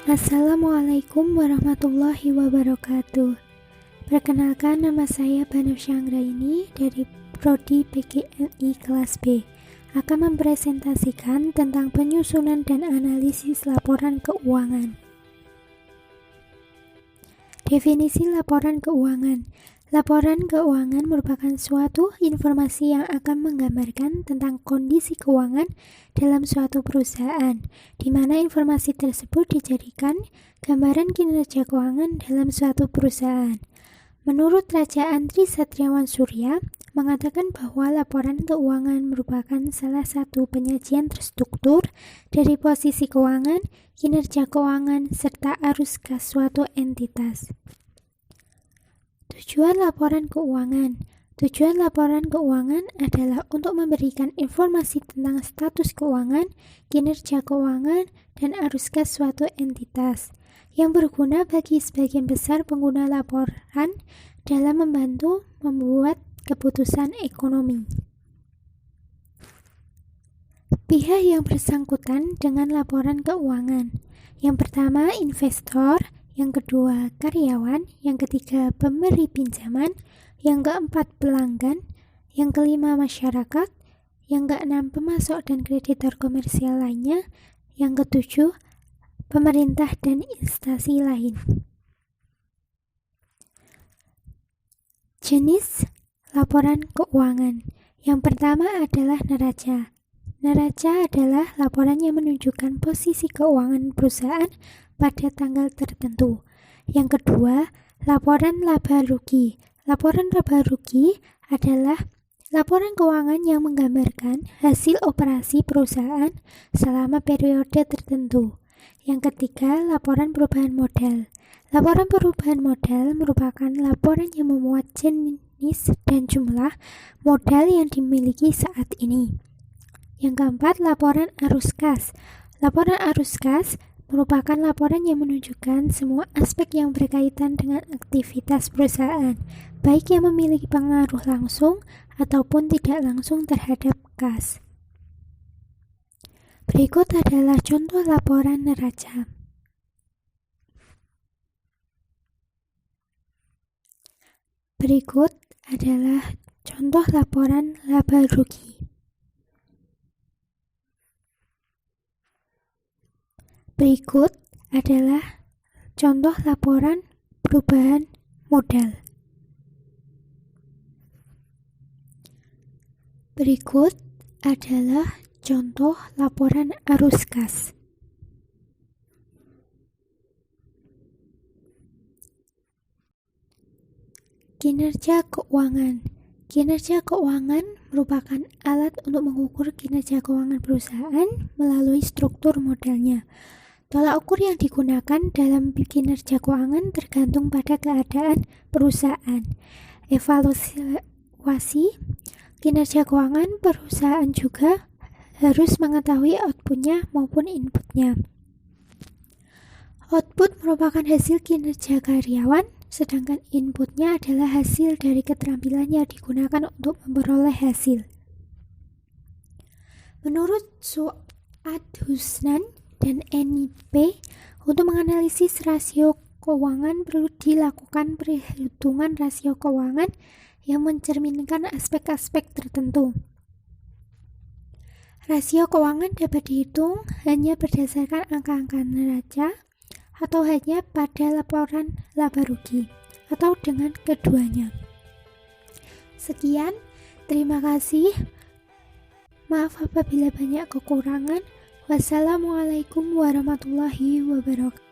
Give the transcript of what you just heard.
Assalamualaikum warahmatullahi wabarakatuh. Perkenalkan, nama saya Banafsya Anggraini dari Prodi PGMI kelas B. Akan mempresentasikan tentang penyusunan dan analisis laporan keuangan. Definisi laporan keuangan. Laporan keuangan merupakan suatu informasi yang akan menggambarkan tentang kondisi keuangan dalam suatu perusahaan, di mana informasi tersebut dijadikan gambaran kinerja keuangan dalam suatu perusahaan. Menurut Raja Andri Satriawan Surya, mengatakan bahwa laporan keuangan merupakan salah satu penyajian terstruktur dari posisi keuangan, kinerja keuangan, serta arus kas suatu entitas. Tujuan laporan keuangan. Tujuan laporan keuangan adalah untuk memberikan informasi tentang status keuangan, kinerja keuangan, dan arus kas suatu entitas, yang berguna bagi sebagian besar pengguna laporan dalam membantu membuat keputusan ekonomi. Pihak yang bersangkutan dengan laporan keuangan. Yang pertama, investor. Yang kedua, karyawan. Yang ketiga, pemberi pinjaman. Yang keempat, pelanggan. Yang kelima, masyarakat. Yang keenam, pemasok dan kreditor komersial lainnya. Yang ketujuh, pemerintah dan instansi lain. Jenis laporan keuangan. Yang pertama adalah neraca. Neraca adalah laporan yang menunjukkan posisi keuangan perusahaan pada tanggal tertentu. Yang kedua, laporan laba rugi. Laporan laba rugi adalah laporan keuangan yang menggambarkan hasil operasi perusahaan selama periode tertentu. Yang ketiga, laporan perubahan modal. Laporan perubahan modal merupakan laporan yang memuat jenis dan jumlah modal yang dimiliki saat ini. Yang keempat, laporan arus kas. Laporan arus kas merupakan laporan yang menunjukkan semua aspek yang berkaitan dengan aktivitas perusahaan, baik yang memiliki pengaruh langsung ataupun tidak langsung terhadap kas. Berikut adalah contoh laporan neraca. Berikut adalah contoh laporan laba rugi. Berikut adalah contoh laporan perubahan modal. Berikut adalah contoh laporan arus kas. Kinerja keuangan. Kinerja keuangan merupakan alat untuk mengukur kinerja keuangan perusahaan melalui struktur modalnya. Tolak ukur yang digunakan dalam kinerja keuangan tergantung pada keadaan perusahaan. Evaluasi kinerja keuangan perusahaan juga harus mengetahui outputnya maupun inputnya. Output merupakan hasil kinerja karyawan, sedangkan inputnya adalah hasil dari keterampilan yang digunakan untuk memperoleh hasil. Menurut Suad Husnan dan NIP, untuk menganalisis rasio keuangan perlu dilakukan perhitungan rasio keuangan yang mencerminkan aspek-aspek tertentu. Rasio keuangan dapat dihitung hanya berdasarkan angka-angka neraca atau hanya pada laporan laba rugi atau dengan keduanya. Sekian, terima kasih. Maaf apabila banyak kekurangan. Wassalamualaikum warahmatullahi wabarakatuh.